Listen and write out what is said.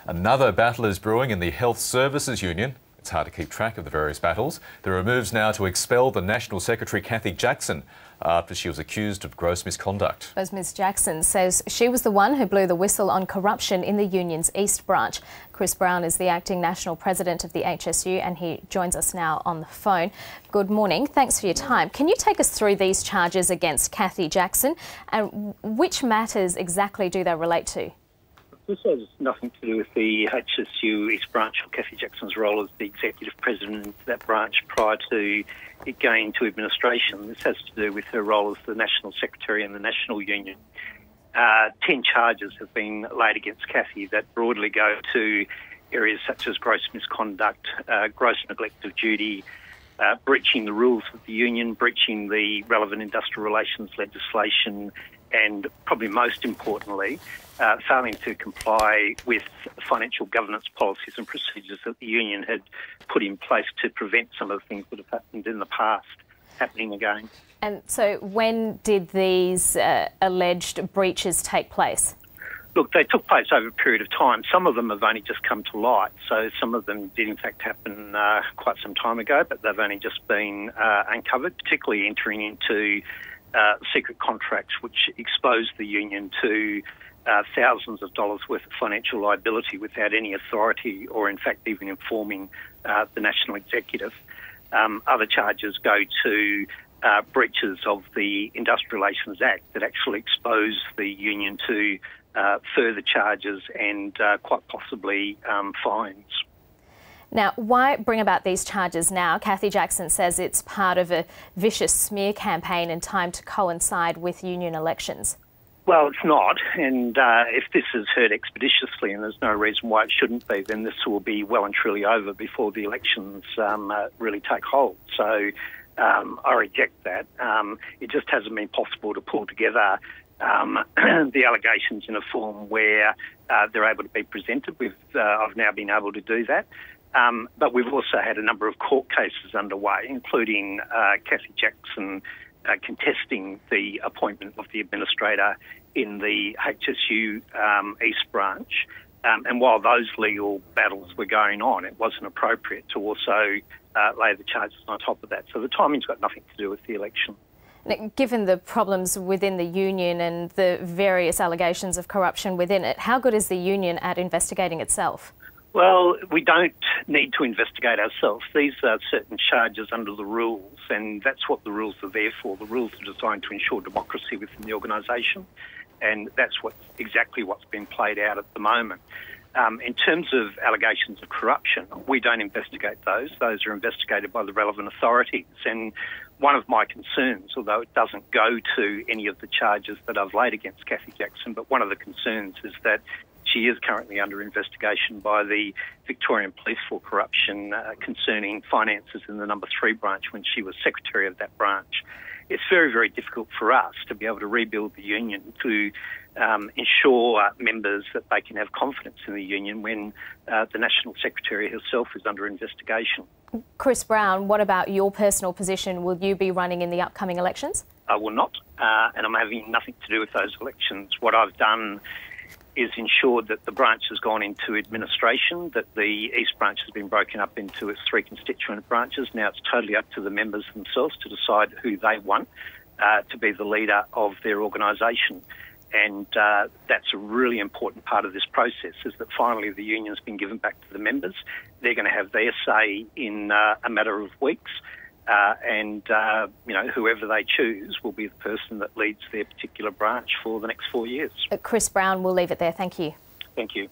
Another battle is brewing in the Health Services Union. It's hard to keep track of the various battles. There are moves now to expel the National Secretary Katy Jackson after she was accused of gross misconduct. As Ms Jackson says she was the one who blew the whistle on corruption in the union's East branch. Chris Brown is the acting national president of the HSU and he joins us now on the phone. Good morning. Thanks for your time. Can you take us through these charges against Katy Jackson and which matters exactly do they relate to? This has nothing to do with the HSU East Branch or Katy Jackson's role as the executive president of that branch prior to it going into administration. This has to do with her role as the National Secretary in the National Union. 10 charges have been laid against Katy that broadly go to areas such as gross misconduct, gross neglect of duty, breaching the rules of the union, breaching the relevant industrial relations legislation, and probably most importantly, failing to comply with financial governance policies and procedures that the union had put in place to prevent some of the things that have happened in the past happening again. And so when did these alleged breaches take place? Look, they took place over a period of time. Some of them have only just come to light. So some of them did in fact happen quite some time ago, but they've only just been uncovered, particularly entering into secret contracts which exposed the union to thousands of dollars worth of financial liability without any authority or in fact even informing the national executive. Other charges go to breaches of the Industrial Relations Act that actually expose the union to further charges and quite possibly fines. Now, why bring about these charges now? Katy Jackson says it's part of a vicious smear campaign and timed to coincide with union elections. Well, it's not, and if this is heard expeditiously, and there's no reason why it shouldn't be, then this will be well and truly over before the elections really take hold. So I reject that. It just hasn't been possible to pull together the allegations in a form where they're able to be presented. I've now been able to do that. But we've also had a number of court cases underway, including Katy Jackson contesting the appointment of the administrator in the HSU East Branch. And while those legal battles were going on, it wasn't appropriate to also lay the charges on top of that. So the timing's got nothing to do with the election. Now, given the problems within the union and the various allegations of corruption within it, how good is the union at investigating itself? Well, we don't need to investigate ourselves. These are certain charges under the rules, and that's what the rules are there for. The rules are designed to ensure democracy within the organisation, and that's exactly what's been played out at the moment. In terms of allegations of corruption, we don't investigate those. Those are investigated by the relevant authorities. And one of my concerns, although it doesn't go to any of the charges that I've laid against Katy Jackson, but one of the concerns is that she is currently under investigation by the Victorian Police for corruption concerning finances in the No. 3 branch when she was secretary of that branch. It's very, very difficult for us to be able to rebuild the union, to ensure members that they can have confidence in the union when the National Secretary herself is under investigation. Chris Brown, what about your personal position? Will you be running in the upcoming elections? I will not, and I'm having nothing to do with those elections. What I've done is ensured that the branch has gone into administration, that the East Branch has been broken up into its 3 constituent branches. Now it's totally up to the members themselves to decide who they want to be the leader of their organisation. And that's a really important part of this process, is that finally the union's been given back to the members. They're going to have their say in a matter of weeks. Whoever they choose will be the person that leads their particular branch for the next 4 years. Chris Brown, we'll leave it there. Thank you. Thank you.